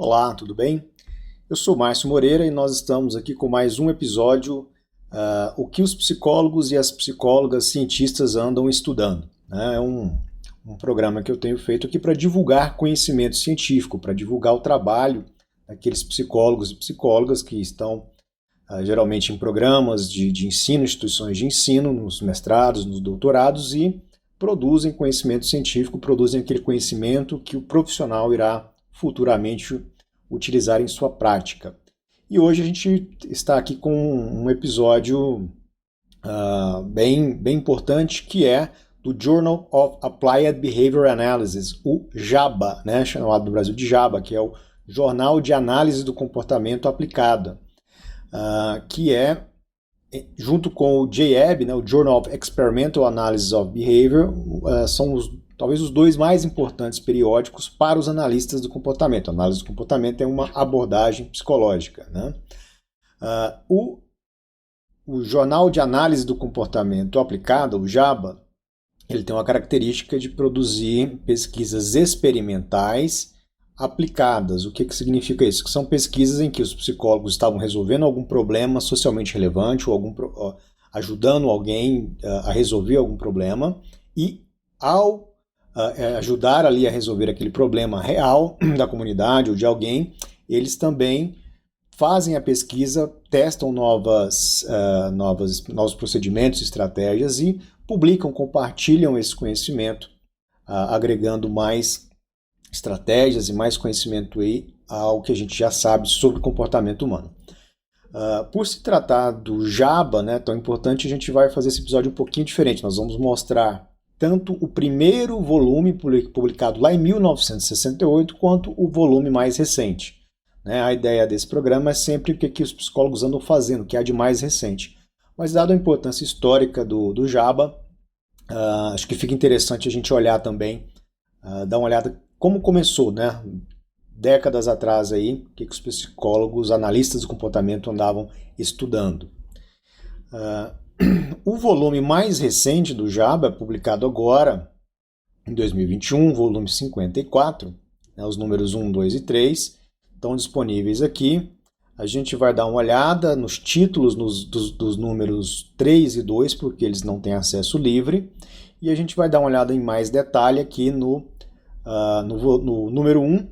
Olá, tudo bem? Eu sou Márcio Moreira e nós estamos aqui com mais um episódio, o que os psicólogos e as psicólogas cientistas andam estudando, né? É um programa que eu tenho feito aqui para divulgar conhecimento científico, para divulgar o trabalho daqueles psicólogos e psicólogas que estão geralmente em programas de ensino, instituições de ensino, nos mestrados, nos doutorados e produzem conhecimento científico, produzem aquele conhecimento que o profissional irá futuramente utilizar em sua prática. E hoje a gente está aqui com um episódio bem importante, que é do Journal of Applied Behavior Analysis, o JABA, né, chamado no Brasil de JABA, que é o Jornal de Análise do Comportamento Aplicada, que é, junto com o JAB, né, o Journal of Experimental Analysis of Behavior, são talvez os dois mais importantes periódicos para os analistas do comportamento. A análise do comportamento é uma abordagem psicológica, né? O Jornal de Análise do Comportamento Aplicada, o JABA, ele tem uma característica de produzir pesquisas experimentais aplicadas. O que significa isso? Que são pesquisas em que os psicólogos estavam resolvendo algum problema socialmente relevante ou ajudando alguém a resolver algum problema, e ao ajudar ali a resolver aquele problema real da comunidade ou de alguém, eles também fazem a pesquisa, testam novos procedimentos, estratégias e publicam, compartilham esse conhecimento, agregando mais estratégias e mais conhecimento aí ao que a gente já sabe sobre o comportamento humano. Por se tratar do JABA, né, tão importante, a gente vai fazer esse episódio um pouquinho diferente. Nós vamos mostrar tanto o primeiro volume publicado lá em 1968, quanto o volume mais recente. A ideia desse programa é sempre o que os psicólogos andam fazendo, o que há de mais recente. Mas, dada a importância histórica do JABA, acho que fica interessante a gente olhar também, dar uma olhada como começou, né? Décadas atrás aí, o que os psicólogos, analistas do comportamento andavam estudando. O volume mais recente do JABA, publicado agora, em 2021, volume 54, né, os números 1, 2 e 3, estão disponíveis aqui. A gente vai dar uma olhada nos títulos dos números 3 e 2, porque eles não têm acesso livre, e a gente vai dar uma olhada em mais detalhe aqui no número 1,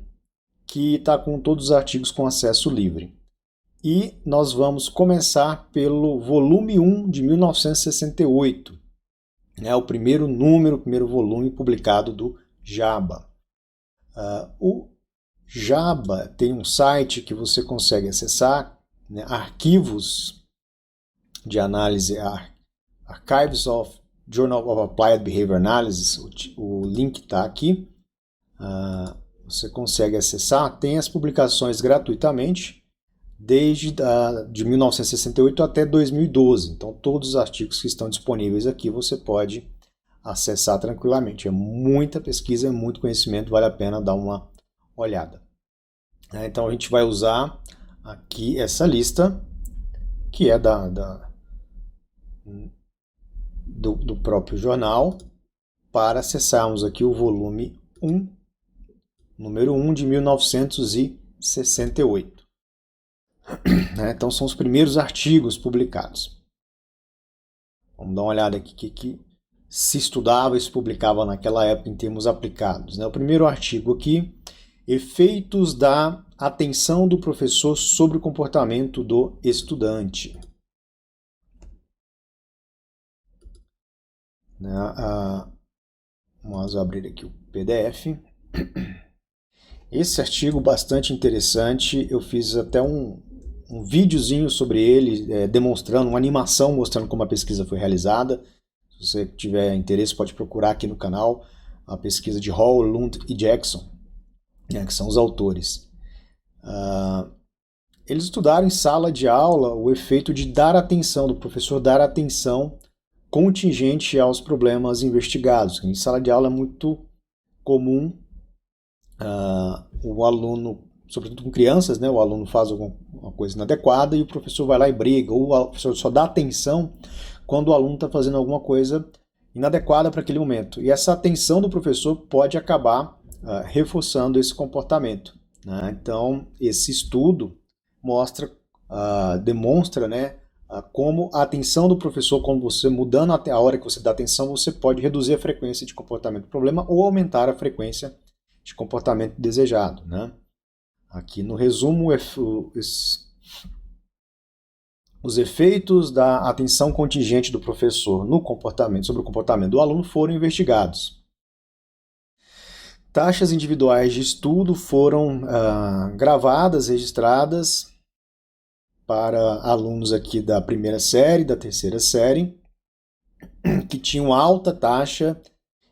que está com todos os artigos com acesso livre. E nós vamos começar pelo volume 1 de 1968, né, o primeiro volume publicado do JABA. O JABA tem um site que você consegue acessar, né, arquivos de análise, Archives of Journal of Applied Behavior Analysis, o link está aqui, você consegue acessar, tem as publicações gratuitamente, desde de 1968 até 2012. Então, todos os artigos que estão disponíveis aqui você pode acessar tranquilamente. É muita pesquisa, é muito conhecimento, vale a pena dar uma olhada. Então, a gente vai usar aqui essa lista, que é do próprio jornal, para acessarmos aqui o volume 1, número 1 de 1968. Então são os primeiros artigos publicados. Vamos dar uma olhada aqui que se estudava e se publicava naquela época em termos aplicados. O primeiro artigo aqui, efeitos da atenção do professor sobre o comportamento do estudante. Vamos abrir aqui o PDF. Esse artigo bastante interessante, eu fiz até um videozinho sobre ele, demonstrando, uma animação mostrando como a pesquisa foi realizada. Se você tiver interesse, pode procurar aqui no canal a pesquisa de Hall, Lund e Jackson, né, que são os autores. Eles estudaram em sala de aula o efeito de dar atenção, do professor dar atenção contingente aos problemas investigados. Em sala de aula é muito comum o aluno, sobretudo com crianças, né, o aluno faz alguma coisa inadequada e o professor vai lá e briga, ou o professor só dá atenção quando o aluno está fazendo alguma coisa inadequada para aquele momento. E essa atenção do professor pode acabar reforçando esse comportamento. né? Então, esse estudo demonstra, né, como a atenção do professor, como você mudando a hora que você dá atenção, você pode reduzir a frequência de comportamento problema ou aumentar a frequência de comportamento desejado, né? Aqui no resumo, os efeitos da atenção contingente do professor no comportamento, sobre o comportamento do aluno foram investigados. Taxas individuais de estudo foram gravadas, registradas para alunos aqui da primeira série, da terceira série, que tinham alta taxa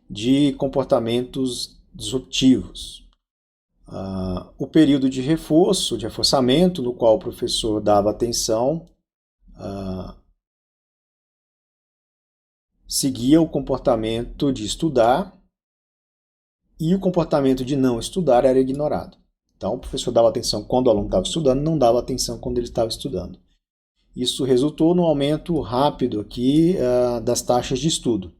de comportamentos disruptivos. O período de reforçamento, no qual o professor dava atenção, seguia o comportamento de estudar e o comportamento de não estudar era ignorado. Então, o professor dava atenção quando o aluno estava estudando, não dava atenção quando ele estava estudando. Isso resultou no aumento rápido aqui das taxas de estudo.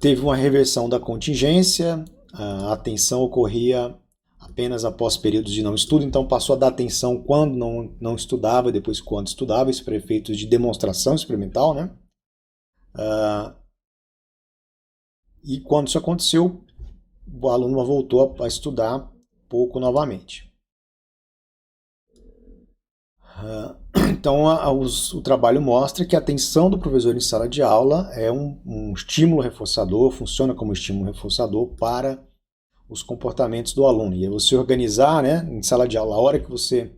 Teve uma reversão da contingência, a atenção ocorria apenas após períodos de não estudo, então passou a dar atenção quando não estudava, depois quando estudava, isso para efeitos de demonstração experimental, né? E quando isso aconteceu, o aluno voltou a estudar pouco novamente. Então, o trabalho mostra que a atenção do professor em sala de aula é um estímulo reforçador, funciona como estímulo reforçador para os comportamentos do aluno. E é você organizar, né, em sala de aula, a hora que você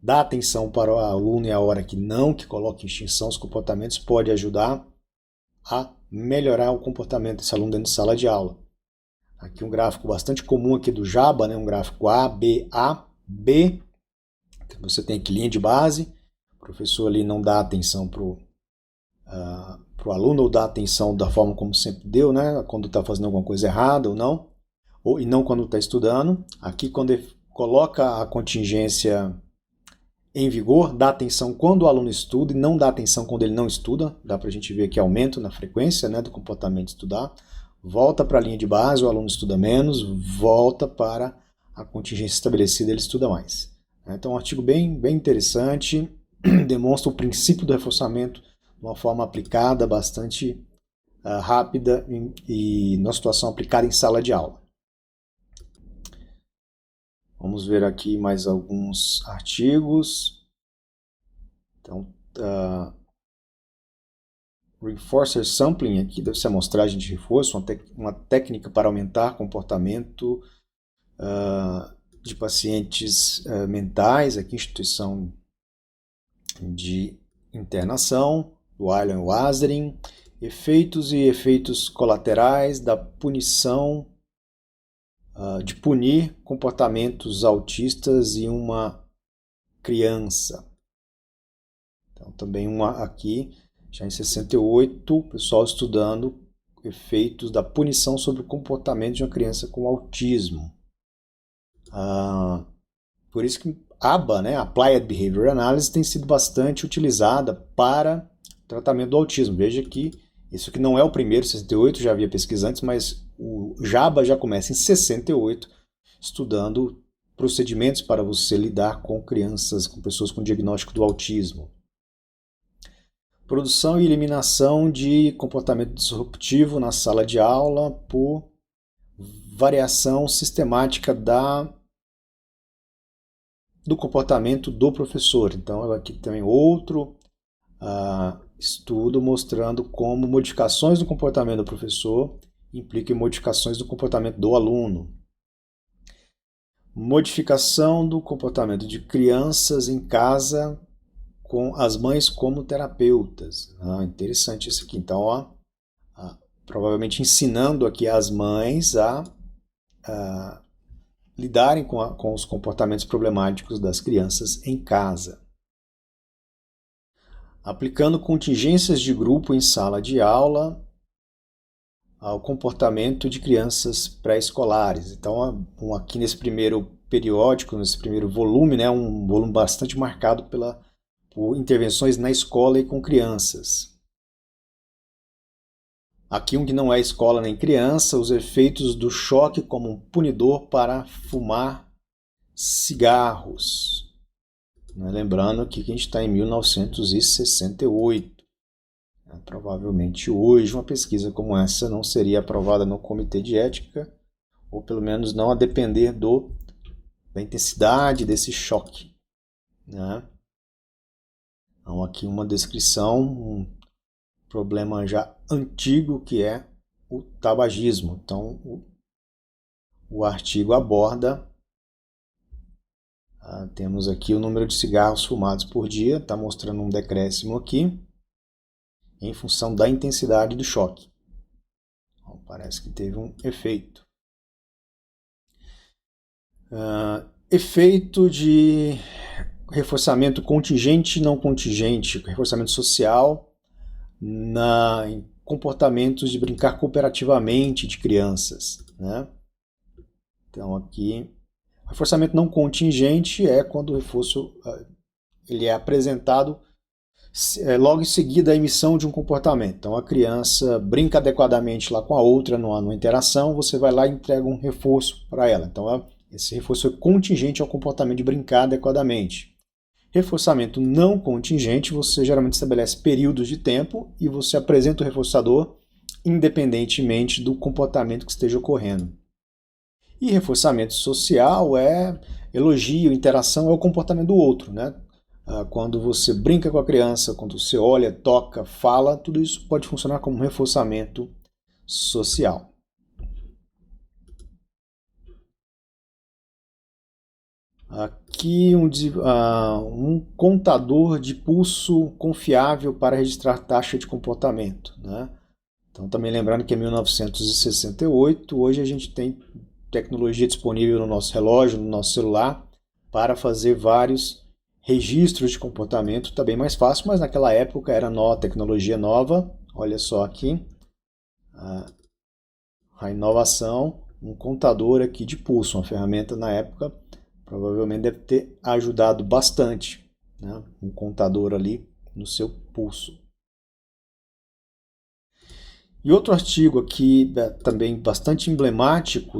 dá atenção para o aluno e a hora que não, que coloca em extinção os comportamentos, pode ajudar a melhorar o comportamento desse aluno dentro de sala de aula. Aqui um gráfico bastante comum aqui do Jaba, né, um gráfico A, B, A, B. Você tem aqui linha de base, o professor ali não dá atenção para o aluno, ou dá atenção da forma como sempre deu, né, quando está fazendo alguma coisa errada ou não, e não quando está estudando. Aqui, quando ele coloca a contingência em vigor, dá atenção quando o aluno estuda e não dá atenção quando ele não estuda. Dá para a gente ver aqui aumento na frequência, né, do comportamento de estudar. Volta para a linha de base, o aluno estuda menos, volta para a contingência estabelecida, ele estuda mais. Então, um artigo bem interessante, demonstra o princípio do reforçamento de uma forma aplicada, bastante rápida e numa situação aplicada em sala de aula. Vamos ver aqui mais alguns artigos. Então, Reinforcer Sampling, aqui deve ser amostragem de reforço, uma técnica para aumentar comportamento de pacientes mentais, aqui instituição de internação, do Alan Wasring, efeitos e efeitos colaterais da punição, de punir comportamentos autistas em uma criança. Então, também uma aqui, já em 68, o pessoal estudando efeitos da punição sobre o comportamento de uma criança com autismo. Por isso que a ABA, né, Applied Behavior Analysis, tem sido bastante utilizada para tratamento do autismo. Veja que isso aqui não é o primeiro, 68, já havia pesquisa antes, mas o JABA já começa em 68, estudando procedimentos para você lidar com crianças, com pessoas com diagnóstico do autismo. Produção e eliminação de comportamento disruptivo na sala de aula por variação sistemática do comportamento do professor. Então, aqui também outro estudo mostrando como modificações do comportamento do professor implicam em modificações do comportamento do aluno. Modificação do comportamento de crianças em casa com as mães como terapeutas. Interessante isso aqui. Então, provavelmente ensinando aqui as mães a lidarem com os comportamentos problemáticos das crianças em casa. Aplicando contingências de grupo em sala de aula ao comportamento de crianças pré-escolares. Então, aqui nesse primeiro periódico, nesse primeiro volume, né, um volume bastante marcado por intervenções na escola e com crianças. Aqui um que não é escola nem criança, os efeitos do choque como um punidor para fumar cigarros. Lembrando aqui que a gente está em 1968. Provavelmente hoje uma pesquisa como essa não seria aprovada no comitê de ética, ou pelo menos não a depender da intensidade desse choque. Né? Então aqui uma descrição, um problema já antigo que é o tabagismo. Então o artigo aborda, temos aqui o número de cigarros fumados por dia, está mostrando um decréscimo aqui, em função da intensidade do choque. Então, parece que teve um efeito. Efeito de reforçamento contingente e não contingente, reforçamento social em comportamentos de brincar cooperativamente de crianças. Né? Então aqui, reforçamento não contingente é quando o reforço ele é apresentado logo em seguida a emissão de um comportamento. Então a criança brinca adequadamente lá com a outra numa interação, você vai lá e entrega um reforço para ela. Então esse reforço é contingente ao comportamento de brincar adequadamente. Reforçamento não contingente, você geralmente estabelece períodos de tempo e você apresenta o reforçador independentemente do comportamento que esteja ocorrendo. E reforçamento social é elogio, interação, é o comportamento do outro, né? Quando você brinca com a criança, quando você olha, toca, fala, tudo isso pode funcionar como reforçamento social. Aqui um contador de pulso confiável para registrar taxa de comportamento. Né? Então também lembrando que é 1968, hoje a gente tem tecnologia disponível no nosso relógio, no nosso celular, para fazer vários registros de comportamento. Está bem mais fácil, mas naquela época era tecnologia nova. Olha só aqui a inovação, um contador aqui de pulso, uma ferramenta na época provavelmente deve ter ajudado bastante, né? Um contador ali no seu pulso. E outro artigo aqui também bastante emblemático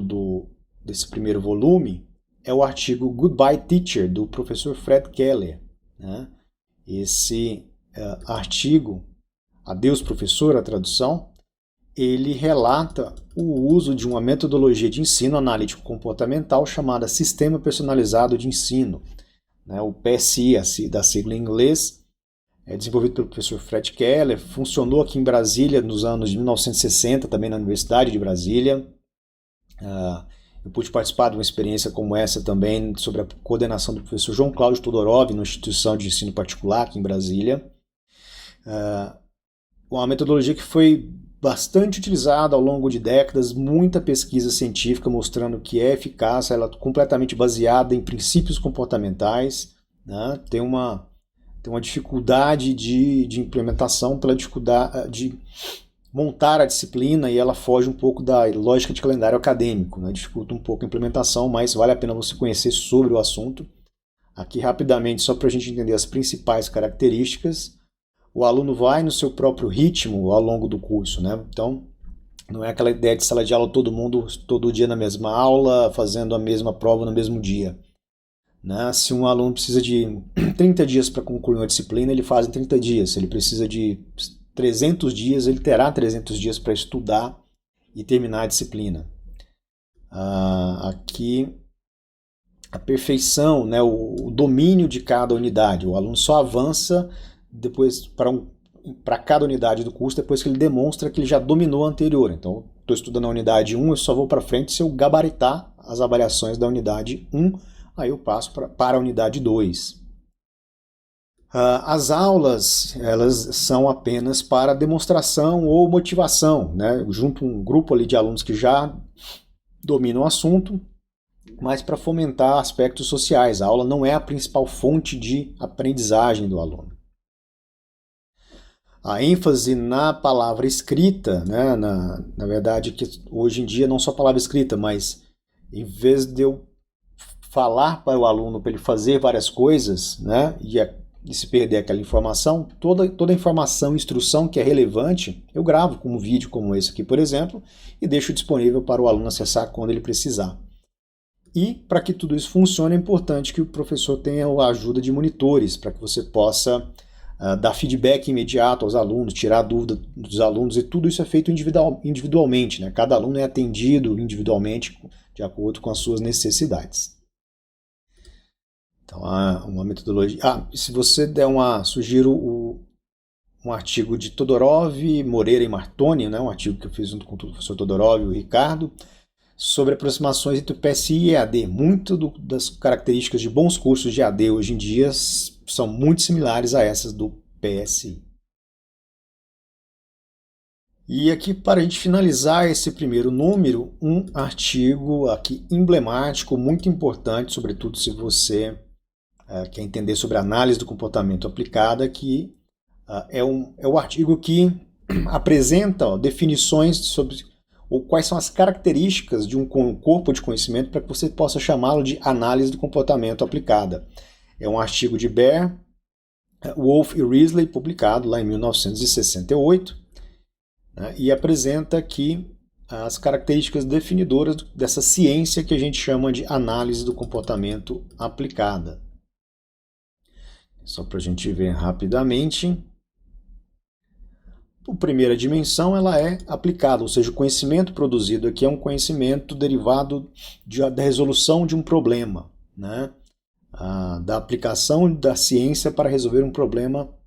desse primeiro volume é o artigo Goodbye Teacher, do professor Fred Keller. Né? Esse artigo, Adeus Professor, a tradução, ele relata o uso de uma metodologia de ensino analítico comportamental chamada Sistema Personalizado de Ensino, né? O PSI, da sigla em inglês, é desenvolvido pelo professor Fred Keller, funcionou aqui em Brasília nos anos de 1960, também na Universidade de Brasília. Eu pude participar de uma experiência como essa também, sobre a coordenação do professor João Cláudio Todorov, na instituição de ensino particular aqui em Brasília. Uma metodologia que foi bastante utilizada ao longo de décadas, muita pesquisa científica mostrando que é eficaz, ela é completamente baseada em princípios comportamentais, né? Tem uma dificuldade de implementação pela dificuldade de montar a disciplina e ela foge um pouco da lógica de calendário acadêmico, né? Dificulta um pouco a implementação, mas vale a pena você conhecer sobre o assunto. Aqui rapidamente, só para a gente entender as principais características. O aluno vai no seu próprio ritmo ao longo do curso, né? Então, não é aquela ideia de sala de aula todo mundo todo dia na mesma aula, fazendo a mesma prova no mesmo dia. Né? Se um aluno precisa de 30 dias para concluir uma disciplina, ele faz em 30 dias. Se ele precisa de 300 dias, ele terá 300 dias para estudar e terminar a disciplina. Aqui, a perfeição, né? O domínio de cada unidade. O aluno só avança depois para cada unidade do curso depois que ele demonstra que ele já dominou a anterior. Então, estou estudando a unidade 1, eu só vou para frente se eu gabaritar as avaliações da unidade 1, aí eu passo para a unidade 2. As aulas, elas são apenas para demonstração ou motivação, né? Junto um grupo ali de alunos que já dominam o assunto, mas para fomentar aspectos sociais. A aula não é a principal fonte de aprendizagem do aluno. A ênfase na palavra escrita, né? Na verdade, que hoje em dia não só a palavra escrita, mas em vez de eu falar para o aluno para ele fazer várias coisas, né? E de se perder aquela informação, toda a informação, instrução que é relevante, eu gravo com um vídeo como esse aqui, por exemplo, e deixo disponível para o aluno acessar quando ele precisar. E para que tudo isso funcione, é importante que o professor tenha a ajuda de monitores, para que você possa dar feedback imediato aos alunos, tirar a dúvida dos alunos, e tudo isso é feito individualmente, né? Cada aluno é atendido individualmente de acordo com as suas necessidades. Então, há uma metodologia... se você der sugiro um artigo de Todorov, Moreira e Martoni, né? Um artigo que eu fiz junto com o professor Todorov e o Ricardo, sobre aproximações entre o PSI e EAD. Muito das características de bons cursos de EAD hoje em dia são muito similares a essas do PSI. E aqui, para a gente finalizar esse primeiro número, um artigo aqui emblemático, muito importante, sobretudo se você quer entender sobre análise do comportamento aplicada, que é o artigo que apresenta definições sobre ou quais são as características de um corpo de conhecimento para que você possa chamá-lo de análise do comportamento aplicada. É um artigo de Baer, Wolff e Risley, publicado lá em 1968, né, e apresenta aqui as características definidoras dessa ciência que a gente chama de análise do comportamento aplicada. Só para a gente ver rapidamente. A primeira dimensão ela é aplicada, ou seja, o conhecimento produzido aqui é um conhecimento derivado da resolução de um problema, né? Da aplicação da ciência para resolver um problema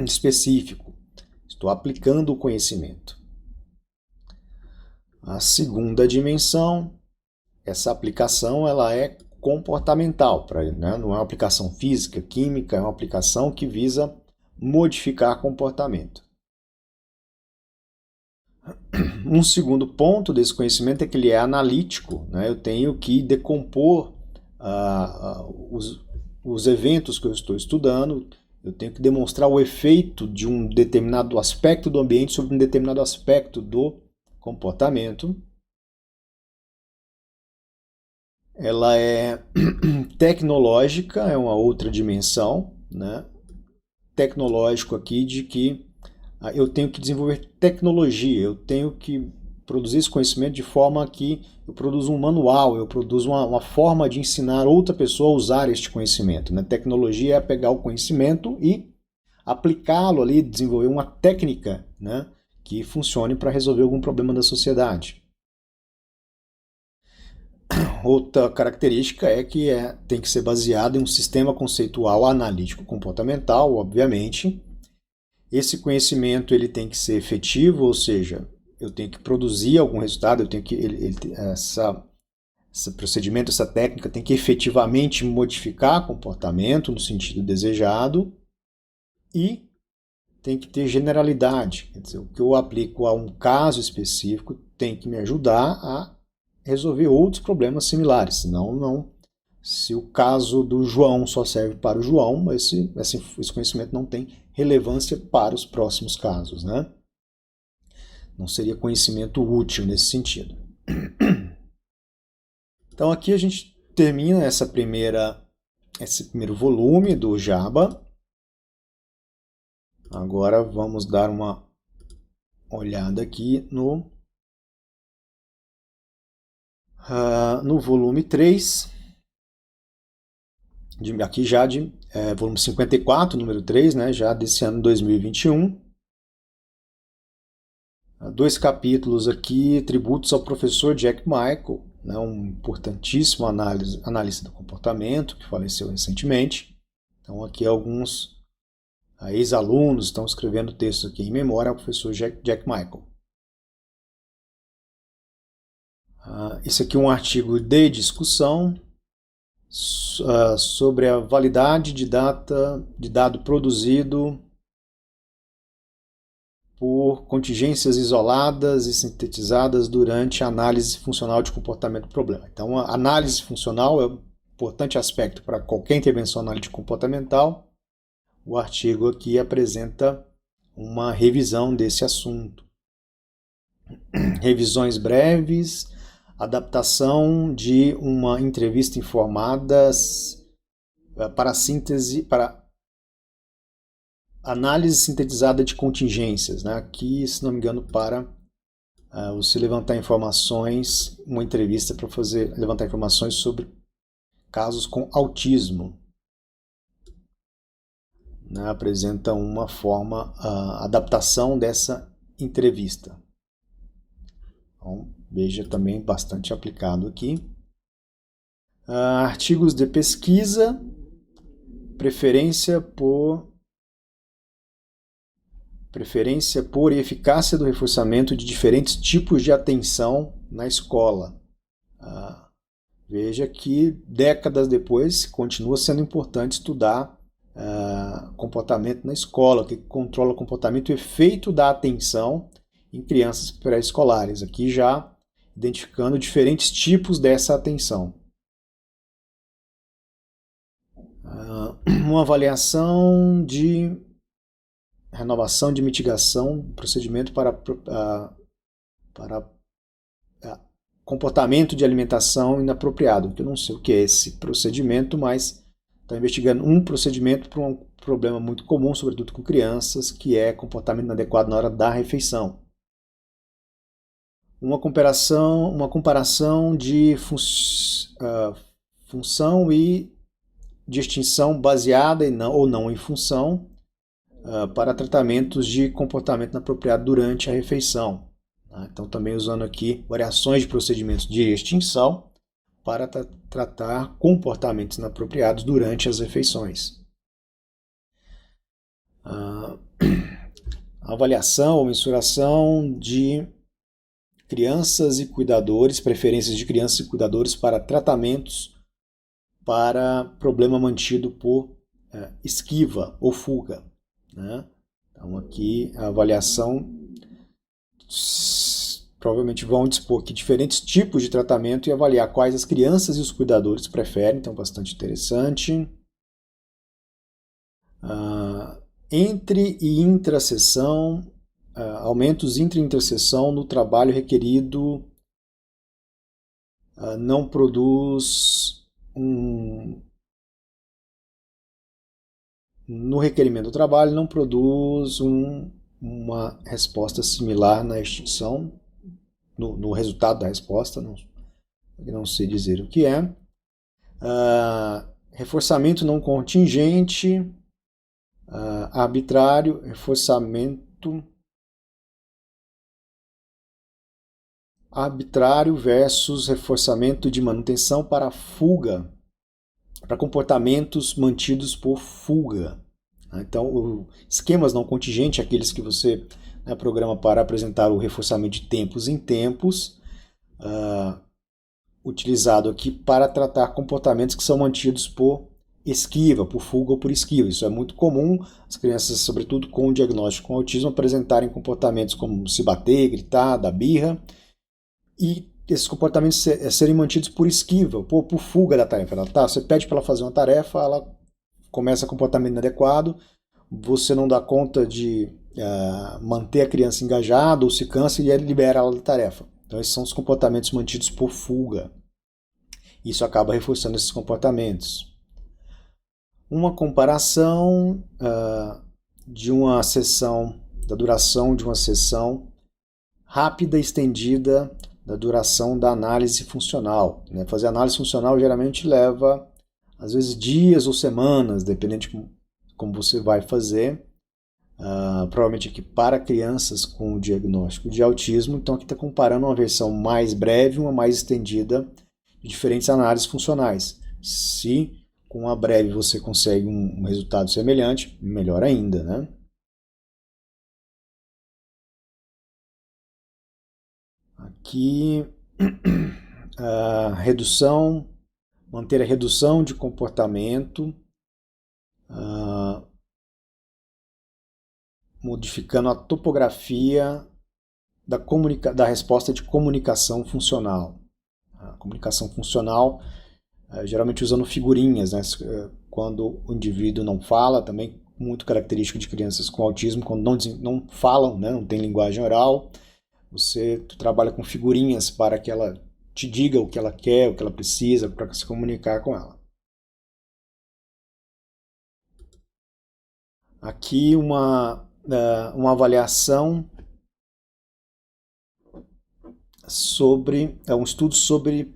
específico. Estou aplicando o conhecimento. A segunda dimensão, essa aplicação ela é comportamental, né? Não é uma aplicação física, química, é uma aplicação que visa modificar comportamento. Um segundo ponto desse conhecimento é que ele é analítico, né? Eu tenho que decompor os eventos que eu estou estudando, eu tenho que demonstrar o efeito de um determinado aspecto do ambiente sobre um determinado aspecto do comportamento. Ela é tecnológica, é uma outra dimensão, né? Tecnológico aqui de que eu tenho que desenvolver tecnologia, eu tenho que produzir esse conhecimento de forma que eu produzo um manual, eu produzo uma forma de ensinar outra pessoa a usar este conhecimento, né? Tecnologia é pegar o conhecimento e aplicá-lo ali, desenvolver uma técnica, né, que funcione para resolver algum problema da sociedade. Outra característica é que tem que ser baseado em um sistema conceitual analítico comportamental, obviamente. Esse conhecimento ele tem que ser efetivo, ou seja, eu tenho que produzir algum resultado, eu tenho que esse procedimento, essa técnica tem que efetivamente modificar comportamento no sentido desejado e tem que ter generalidade, quer dizer, o que eu aplico a um caso específico tem que me ajudar a resolver outros problemas similares, senão não. Se o caso do João só serve para o João, esse conhecimento não tem relevância para os próximos casos, né? Não seria conhecimento útil nesse sentido. Então aqui a gente termina esse primeiro volume do Jaba. Agora vamos dar uma olhada aqui no volume 3, aqui já de volume 54, número 3, né, já desse ano 2021. 2 capítulos aqui, tributos ao professor Jack Michael, né, um importantíssimo analista do comportamento, que faleceu recentemente. Então aqui alguns ex-alunos estão escrevendo texto aqui em memória ao professor Jack Michael. Esse aqui é um artigo de discussão sobre a validade de dado produzido por contingências isoladas e sintetizadas durante a análise funcional de comportamento do problema. Então, a análise funcional é um importante aspecto para qualquer intervenção analítica comportamental. O artigo aqui apresenta uma revisão desse assunto. Revisões breves, adaptação de uma entrevista informada para análise sintetizada de contingências, né? Aqui, se não me engano, para você levantar informações, uma entrevista para levantar informações sobre casos com autismo. Né? Apresenta uma forma, adaptação dessa entrevista. Então, veja também bastante aplicado aqui. Artigos de pesquisa, preferência por e eficácia do reforçamento de diferentes tipos de atenção na escola. Veja que décadas depois continua sendo importante estudar comportamento na escola, que controla o comportamento e o efeito da atenção em crianças pré-escolares. Aqui já identificando diferentes tipos dessa atenção. Uma avaliação de renovação de mitigação, procedimento para comportamento de alimentação inapropriado, que eu não sei o que é esse procedimento, mas está investigando um procedimento para um problema muito comum, sobretudo com crianças, que é comportamento inadequado na hora da refeição. Uma comparação de função e de extinção baseada ou não em função para tratamentos de comportamento inapropriado durante a refeição. Então, também usando aqui variações de procedimentos de extinção para tratar comportamentos inapropriados durante as refeições. Avaliação ou mensuração de crianças e cuidadores, preferências de crianças e cuidadores para tratamentos para problema mantido por esquiva ou fuga. Né? Então, aqui a avaliação provavelmente vão dispor aqui diferentes tipos de tratamento e avaliar quais as crianças e os cuidadores preferem, então bastante interessante. Entre e intrasessão, aumentos intra e intrasessão no trabalho requerido não produz no requerimento do trabalho não produz uma resposta similar na extinção, no resultado da resposta, não sei dizer o que é. Reforçamento não contingente, arbitrário, reforçamento arbitrário versus reforçamento de manutenção para fuga, para comportamentos mantidos por fuga. Então, esquemas não contingentes, aqueles que você programa para apresentar o reforçamento de tempos em tempos, utilizado aqui para tratar comportamentos que são mantidos por esquiva, por fuga ou por esquiva. Isso é muito comum, as crianças, sobretudo com o diagnóstico com autismo, apresentarem comportamentos como se bater, gritar, dar birra, e esses comportamentos serem mantidos por esquiva, por fuga da tarefa. Você pede para ela fazer uma tarefa, ela começa comportamento inadequado, você não dá conta de manter a criança engajada ou se cansa e libera ela da tarefa. Então esses são os comportamentos mantidos por fuga. Isso acaba reforçando esses comportamentos. Uma comparação de uma sessão, da duração de uma sessão rápida e estendida da duração da análise funcional. Fazer análise funcional geralmente leva, às vezes, dias ou semanas, dependendo de como você vai fazer. Provavelmente aqui para crianças com diagnóstico de autismo. Então aqui está comparando uma versão mais breve e uma mais estendida de diferentes análises funcionais. Se com a breve você consegue um resultado semelhante, melhor ainda, né? Aqui, manter a redução de comportamento, modificando a topografia da resposta de comunicação funcional. A comunicação funcional, geralmente usando figurinhas, né? Quando o indivíduo não fala, também muito característico de crianças com autismo, quando não falam, né? Não tem linguagem oral, você trabalha com figurinhas para que ela te diga o que ela quer, o que ela precisa, para se comunicar com ela. Aqui uma avaliação sobre, um estudo sobre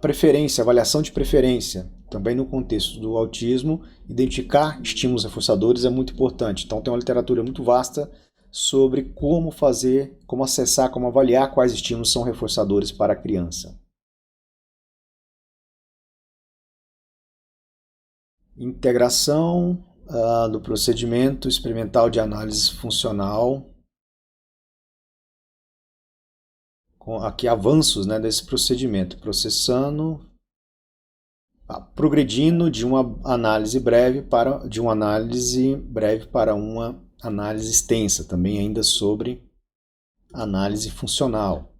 preferência, avaliação de preferência. Também no contexto do autismo, identificar estímulos reforçadores é muito importante. Então tem uma literatura muito vasta sobre como fazer, como acessar, como avaliar quais estímulos são reforçadores para a criança. Integração do procedimento experimental de análise funcional. Com aqui avanços, né, desse procedimento, progredindo de uma análise breve para uma análise extensa, também ainda sobre análise funcional.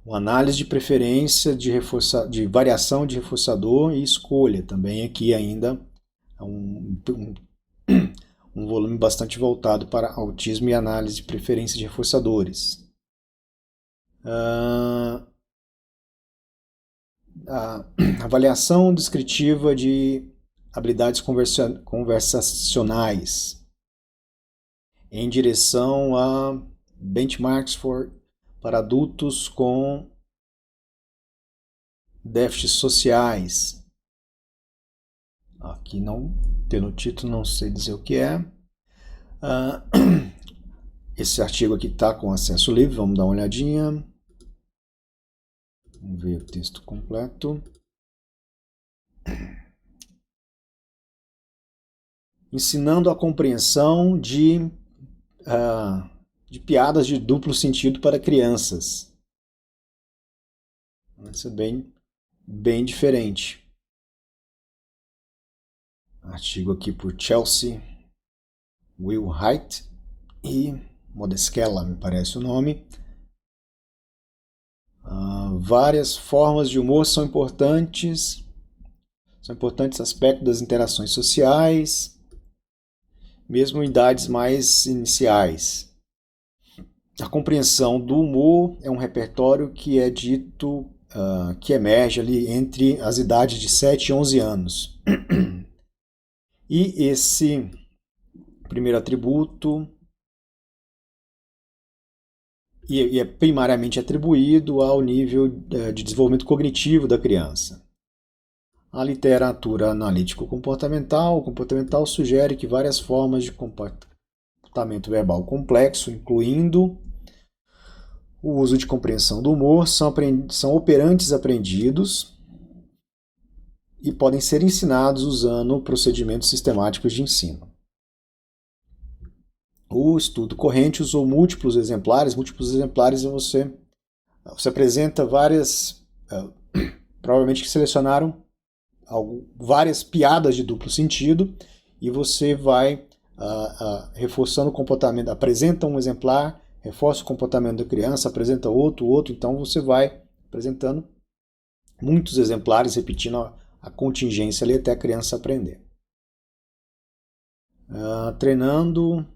Uma análise de preferência de variação de reforçador e escolha, também aqui ainda um volume bastante voltado para autismo e análise de preferência de reforçadores. A avaliação descritiva de habilidades conversacionais em direção a benchmarks para adultos com déficits sociais. Aqui não tem no título, não sei dizer o que é. Esse artigo aqui está com acesso livre, vamos dar uma olhadinha. Vamos ver o texto completo. Ensinando a compreensão de piadas de duplo sentido para crianças. Isso é bem diferente. Artigo aqui por Chelsea Wilhite e Modeschella, me parece o nome. Várias formas de humor são importantes aspectos das interações sociais, mesmo em idades mais iniciais. A compreensão do humor é um repertório que é dito, que emerge ali entre as idades de 7 e 11 anos. E esse primeiro atributo é primariamente atribuído ao nível de desenvolvimento cognitivo da criança. A literatura analítico-comportamental sugere que várias formas de comportamento verbal complexo, incluindo o uso de compreensão do humor, são operantes aprendidos e podem ser ensinados usando procedimentos sistemáticos de ensino. O estudo corrente usou múltiplos exemplares você apresenta várias, provavelmente que selecionaram várias piadas de duplo sentido e você vai reforçando o comportamento, apresenta um exemplar, reforça o comportamento da criança, apresenta outro, então você vai apresentando muitos exemplares, repetindo a contingência ali até a criança aprender. Treinando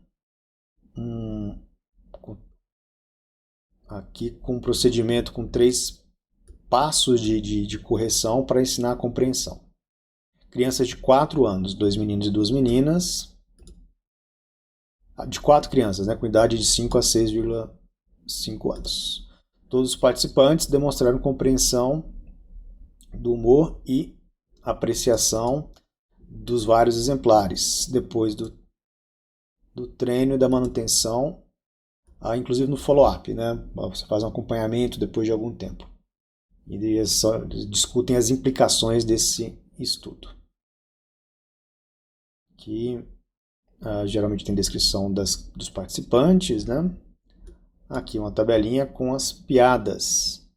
aqui com um procedimento com 3 passos de correção para ensinar a compreensão. Crianças de 4 anos, 2 meninos e 2 meninas. De 4 crianças, né, com idade de 5 a 6,5 anos. Todos os participantes demonstraram compreensão do humor e apreciação dos vários exemplares, depois do treino e da manutenção, inclusive no follow-up, né? Você faz um acompanhamento depois de algum tempo. E eles discutem as implicações desse estudo. Aqui geralmente tem descrição dos participantes, né? Aqui uma tabelinha com as piadas,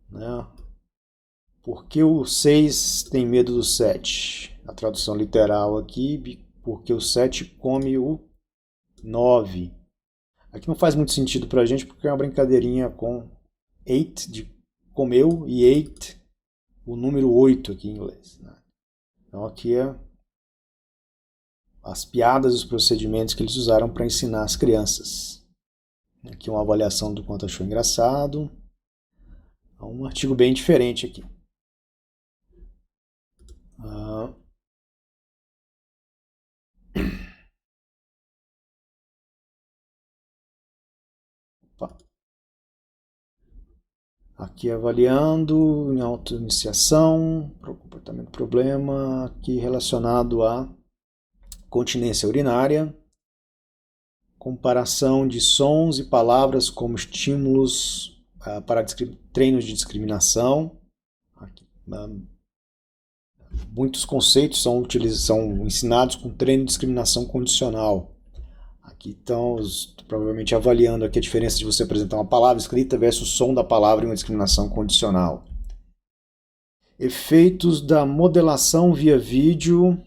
né? Por que o 6 tem medo do 7? A tradução literal aqui, porque o 7 come o 9. Aqui não faz muito sentido pra gente, porque é uma brincadeirinha com 8, de comeu, e 8, o número 8 aqui em inglês, né? Então aqui é as piadas e os procedimentos que eles usaram para ensinar as crianças. Aqui uma avaliação do quanto achou engraçado. Um artigo bem diferente aqui. Aqui avaliando em auto-iniciação, comportamento problema, aqui relacionado a continência urinária, comparação de sons e palavras como estímulos para treinos de discriminação. Aqui, muitos conceitos são ensinados com treino de discriminação condicional. Aqui estão provavelmente avaliando aqui a diferença de você apresentar uma palavra escrita versus o som da palavra em uma discriminação condicional. Efeitos da modelação via vídeo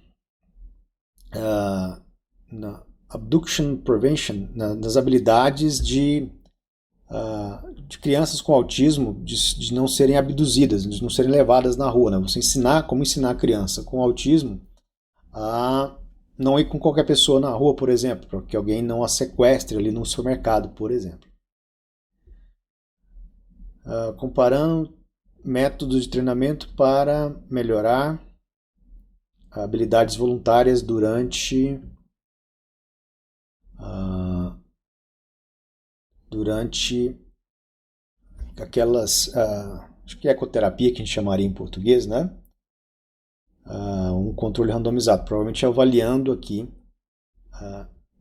na abduction prevention, nas habilidades de crianças com autismo de não serem abduzidas, de não serem levadas na rua. Né? Você como ensinar a criança com autismo a não ir com qualquer pessoa na rua, por exemplo, para que alguém não a sequestre ali no supermercado, por exemplo. Comparando métodos de treinamento para melhorar habilidades voluntárias durante aquelas, acho que é ecoterapia que a gente chamaria em português, né? Um controle randomizado, provavelmente avaliando aqui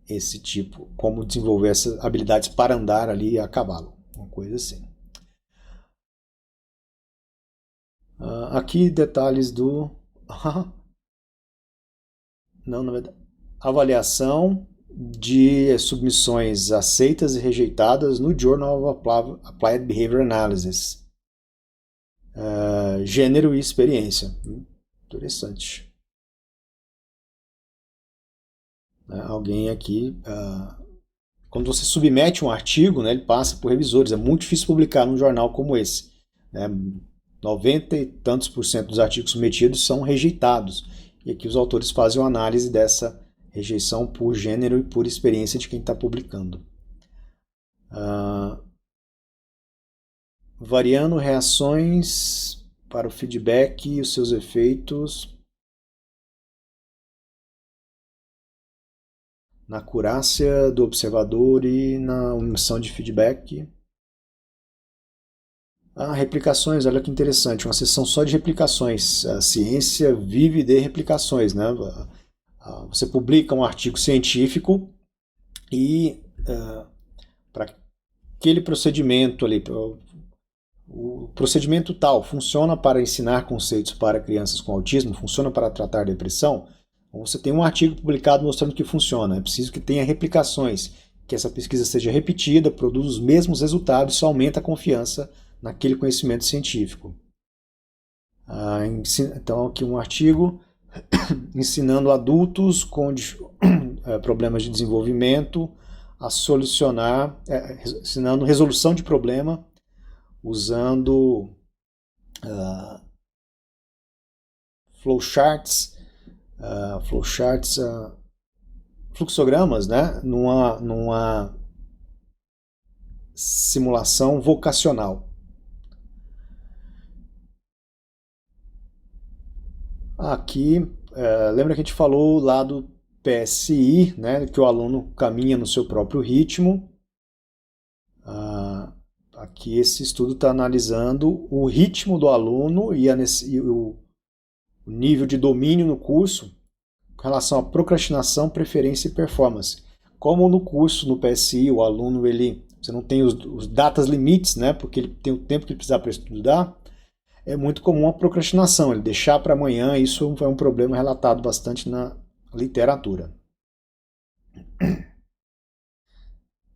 esse tipo, como desenvolver essas habilidades para andar ali a cavalo, uma coisa assim. Aqui detalhes do não, na verdade, avaliação de submissões aceitas e rejeitadas no Journal of Applied Behavior Analysis. Gênero e experiência. Interessante. Alguém aqui, quando você submete um artigo, né, ele passa por revisores. É muito difícil publicar num jornal como esse. 90 e tantos % dos artigos submetidos são rejeitados. E aqui os autores fazem uma análise dessa rejeição por gênero e por experiência de quem está publicando. Variando reações para o feedback e os seus efeitos na acurácia do observador e na omissão de feedback. Replicações, olha que interessante, uma sessão só de replicações. A ciência vive de replicações, né? Você publica um artigo científico e para aquele procedimento ali, o procedimento tal funciona para ensinar conceitos para crianças com autismo, funciona para tratar depressão. Então você tem um artigo publicado mostrando que funciona. É preciso que tenha replicações, que essa pesquisa seja repetida, produza os mesmos resultados, isso aumenta a confiança naquele conhecimento científico. Então aqui um artigo ensinando adultos com problemas de desenvolvimento a solucionar, ensinando resolução de problema usando flowcharts, fluxogramas, né, numa simulação vocacional. Aqui, lembra que a gente falou lá do PSI, né, que o aluno caminha no seu próprio ritmo. Aqui esse estudo está analisando o ritmo do aluno e o nível de domínio no curso com relação à procrastinação, preferência e performance. Como no curso, no PSI, o aluno você não tem os datas limites, né, porque ele tem o tempo que ele precisa para estudar, é muito comum a procrastinação, ele deixar para amanhã. Isso é um problema relatado bastante na literatura.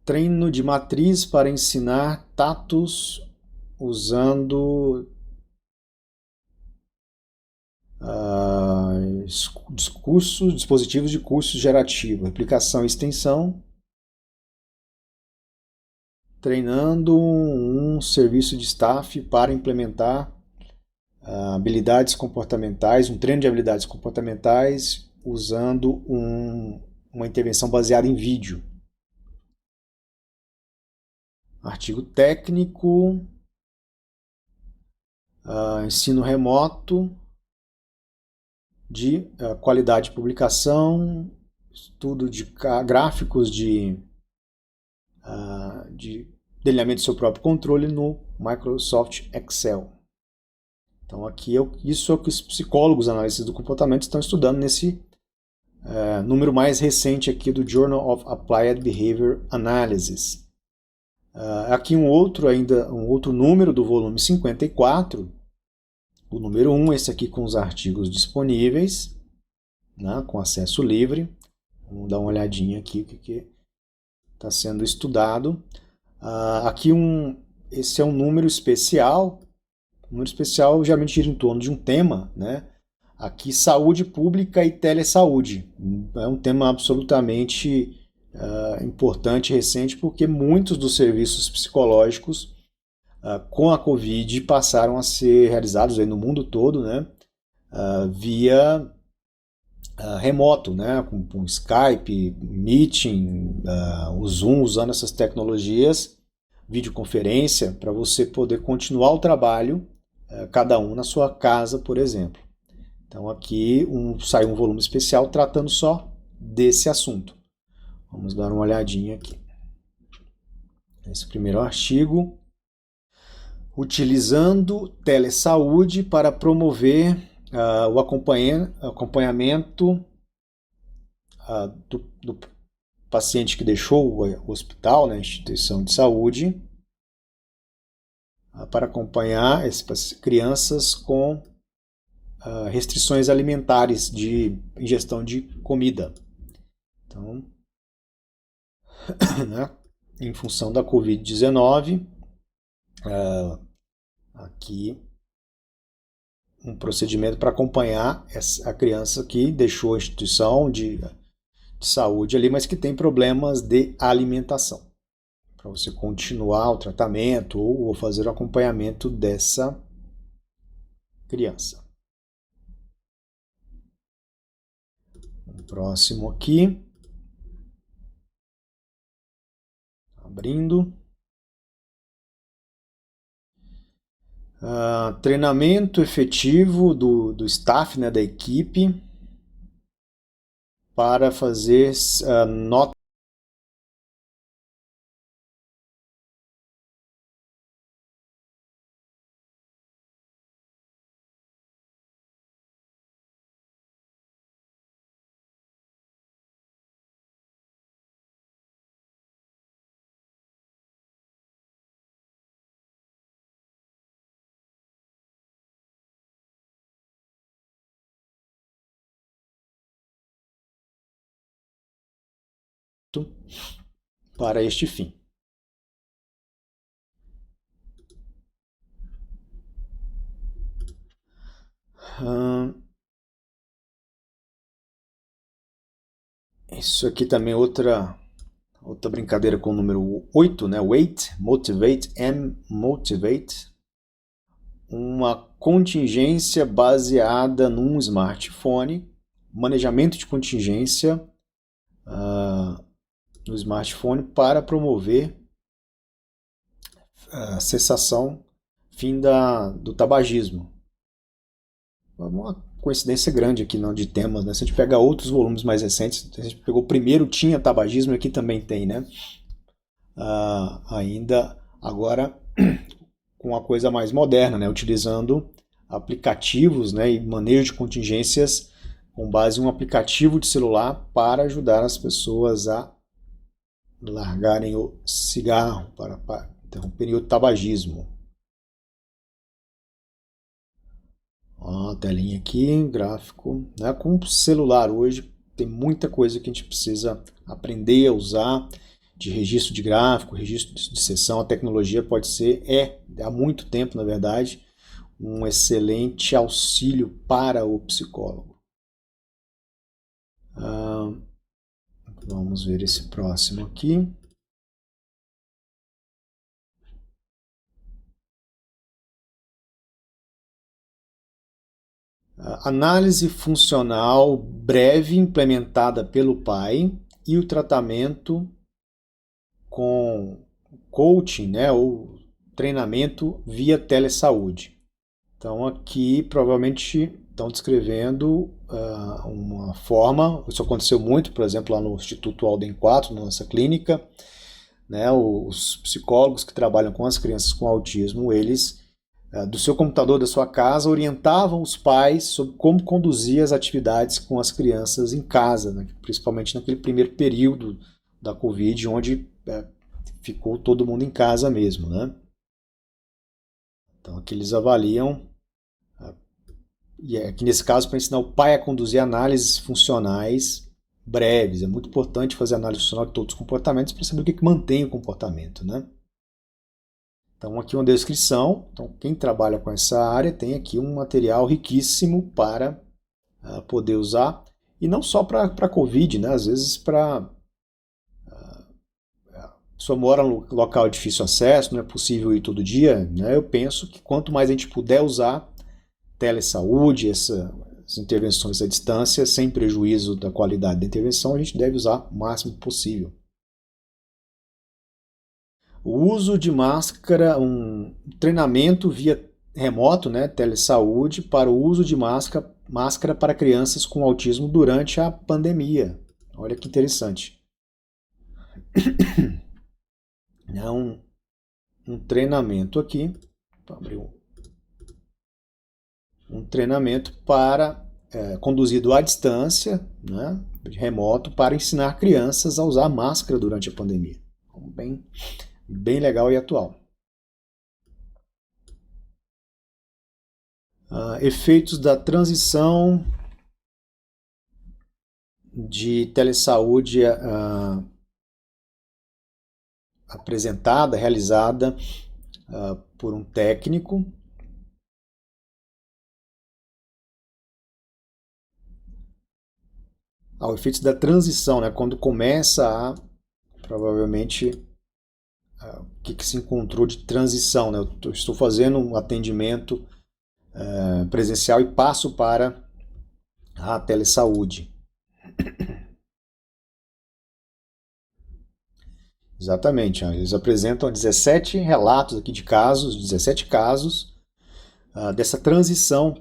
Treino de matriz para ensinar tatos usando dispositivos de curso gerativo, replicação e extensão. Treinando um serviço de staff para implementar habilidades comportamentais, um treino de habilidades comportamentais usando uma intervenção baseada em vídeo. Artigo técnico, ensino remoto, de qualidade de publicação, estudo de gráficos de delineamento do seu próprio controle no Microsoft Excel. Então aqui isso é o que os psicólogos analistas do comportamento estão estudando nesse número mais recente aqui do Journal of Applied Behavior Analysis. Aqui um outro número do volume 54, o número 1, esse aqui com os artigos disponíveis, né, com acesso livre. Vamos dar uma olhadinha aqui o que está sendo estudado. Esse é um número especial. O número especial geralmente gira em torno de um tema, né? Aqui, saúde pública e telesaúde. É um tema absolutamente importante e recente, porque muitos dos serviços psicológicos com a Covid passaram a ser realizados aí no mundo todo, né? Via remoto, né? Com Skype, Meeting, o Zoom, usando essas tecnologias, videoconferência, para você poder continuar o trabalho, cada um na sua casa, por exemplo. Então aqui saiu um volume especial tratando só desse assunto. Vamos dar uma olhadinha aqui. Esse primeiro artigo, utilizando telesaúde para promover o acompanhamento do paciente que deixou o hospital, né, instituição de saúde, para acompanhar essas crianças com restrições alimentares de ingestão de comida. Então, né, em função da Covid-19, aqui um procedimento para acompanhar a criança que deixou a instituição de saúde ali, mas que tem problemas de alimentação, para você continuar o tratamento ou fazer o acompanhamento dessa criança. O próximo aqui, abrindo. Treinamento efetivo do staff, né, da equipe, para fazer nota para este fim. Isso aqui também é outra brincadeira com o número 8, né? Wait, Motivate and Motivate. Uma contingência baseada num smartphone, manejamento de contingência no smartphone para promover a cessação, fim do tabagismo. Uma coincidência grande aqui não, de temas, né? Se a gente pega outros volumes mais recentes, a gente pegou o primeiro, tinha tabagismo, aqui também tem, né? Ainda agora com a coisa mais moderna, né? Utilizando aplicativos, né? E manejo de contingências com base em um aplicativo de celular para ajudar as pessoas a largarem o cigarro, para interromperem o tabagismo. Ó, telinha aqui, gráfico, né? Com o celular hoje tem muita coisa que a gente precisa aprender a usar, de registro de gráfico, registro de sessão. A tecnologia pode ser, há muito tempo na verdade, um excelente auxílio para o psicólogo. Vamos ver esse próximo aqui. Análise funcional breve implementada pelo pai e o tratamento com coaching, né, ou treinamento via telesaúde. Então aqui provavelmente estão descrevendo uma forma, isso aconteceu muito, por exemplo, lá no Instituto Alden 4, na nossa clínica, né, os psicólogos que trabalham com as crianças com autismo, eles, do seu computador da sua casa, orientavam os pais sobre como conduzir as atividades com as crianças em casa, né, principalmente naquele primeiro período da Covid, onde ficou todo mundo em casa mesmo, né? Então aqui eles avaliam, e aqui nesse caso para ensinar o pai a conduzir análises funcionais breves. É muito importante fazer análise funcional de todos os comportamentos para saber o que mantém o comportamento, né? Então aqui uma descrição. Então quem trabalha com essa área tem aqui um material riquíssimo para poder usar, e não só para Covid, né? Às vezes para a pessoa mora num local de difícil acesso, não é possível ir todo dia, né? Eu penso que quanto mais a gente puder usar telesaúde, essas intervenções à distância, sem prejuízo da qualidade da intervenção, a gente deve usar o máximo possível. O uso de máscara, um treinamento via remoto, né, telesaúde, para o uso de máscara para crianças com autismo durante a pandemia. Olha que interessante. É um treinamento aqui, para abrir um treinamento para conduzido à distância, né, remoto, para ensinar crianças a usar máscara durante a pandemia. Bem legal e atual. Efeitos da transição de telesaúde apresentada, realizada por um técnico. Efeitos da transição, né? Quando começa provavelmente, o que se encontrou de transição, né? Eu estou fazendo um atendimento presencial e passo para a telesaúde. Exatamente, eles apresentam 17 relatos aqui de casos, 17 casos dessa transição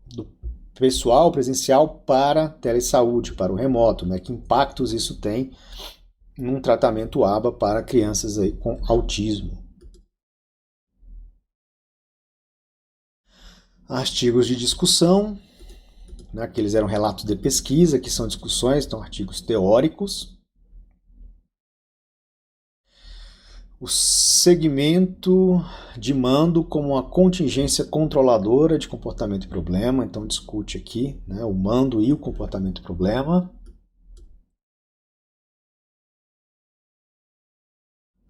do pessoal presencial para telesaúde, para o remoto, né? Que impactos isso tem num tratamento ABA para crianças aí com autismo. Artigos de discussão, né? Que eles eram relatos de pesquisa, que são discussões, então artigos teóricos. O segmento de mando como uma contingência controladora de comportamento e problema. Então discute aqui, né, o mando e o comportamento e problema.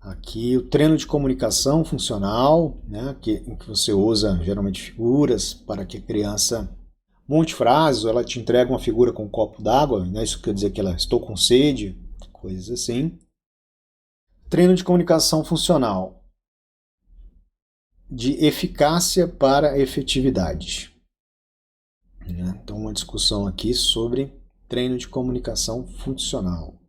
Aqui o treino de comunicação funcional, né, em que você usa geralmente figuras para que a criança monte frases, ou ela te entrega uma figura com um copo d'água, né, isso quer dizer que ela estou com sede, coisas assim. Treino de comunicação funcional, de eficácia para efetividade. Então, uma discussão aqui sobre treino de comunicação funcional.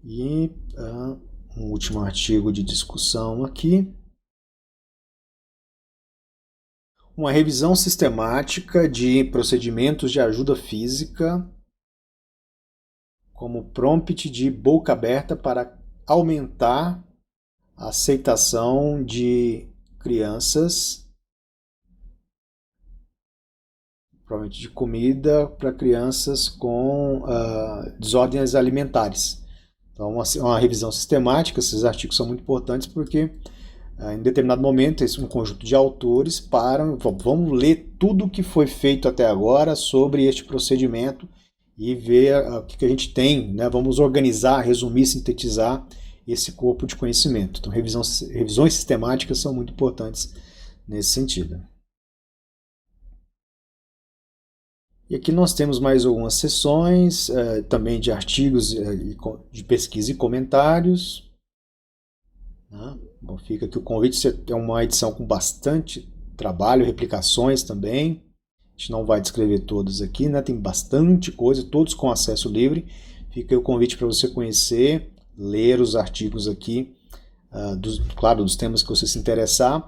E um último artigo de discussão aqui. Uma revisão sistemática de procedimentos de ajuda física como prompt de boca aberta para aumentar a aceitação de crianças, provavelmente de comida para crianças com desordens alimentares. Então, uma revisão sistemática, esses artigos são muito importantes porque em determinado momento um conjunto de autores param, vamos ler tudo o que foi feito até agora sobre este procedimento e ver o que a gente tem, né? Vamos organizar, resumir, sintetizar esse corpo de conhecimento. Então, revisões sistemáticas são muito importantes nesse sentido. E aqui nós temos mais algumas sessões, também de artigos de pesquisa e comentários. Bom, fica aqui o convite, é uma edição com bastante trabalho, replicações também. A gente não vai descrever todos aqui, né? Tem bastante coisa, todos com acesso livre. Fica aí o convite para você conhecer, ler os artigos aqui, dos temas que você se interessar,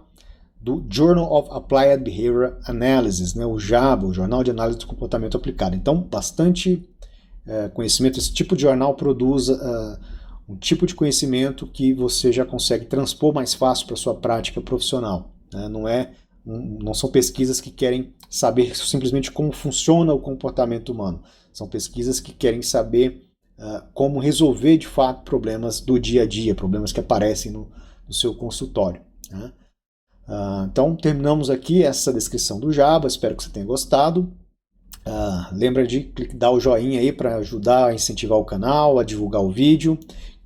do Journal of Applied Behavior Analysis, né? O JABA, o Jornal de Análise do Comportamento Aplicado. Então, bastante conhecimento, esse tipo de jornal produz um tipo de conhecimento que você já consegue transpor mais fácil para a sua prática profissional. Né? Não são pesquisas que querem saber simplesmente como funciona o comportamento humano. São pesquisas que querem saber como resolver de fato problemas do dia a dia, problemas que aparecem no seu consultório. Né? Então terminamos aqui essa descrição do Jaba, espero que você tenha gostado. Lembra de dar o joinha aí para ajudar a incentivar o canal, a divulgar o vídeo,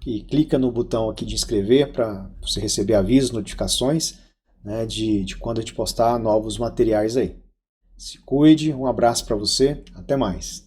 e clica no botão aqui de inscrever para você receber avisos, notificações, né, de quando a gente postar novos materiais aí. Se cuide, um abraço para você, até mais.